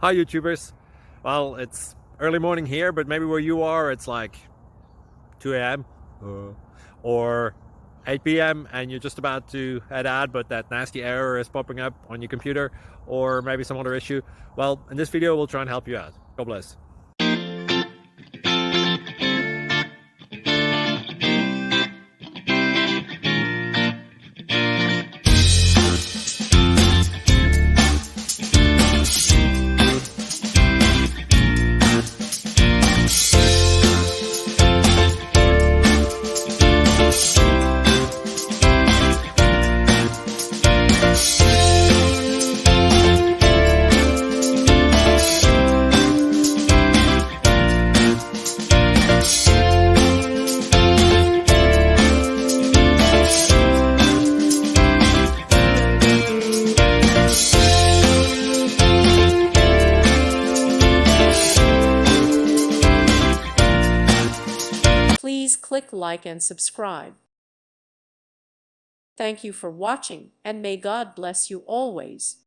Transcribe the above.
Hi YouTubers. Well, it's early morning here, but maybe where you are it's like 2 a.m. or 8 p.m. and you're just about to head out, but that nasty error is popping up on your computer, or maybe some other issue. Well, in this video we'll try and help you out. God bless. Please click like and subscribe. Thank you for watching, and may God bless you always.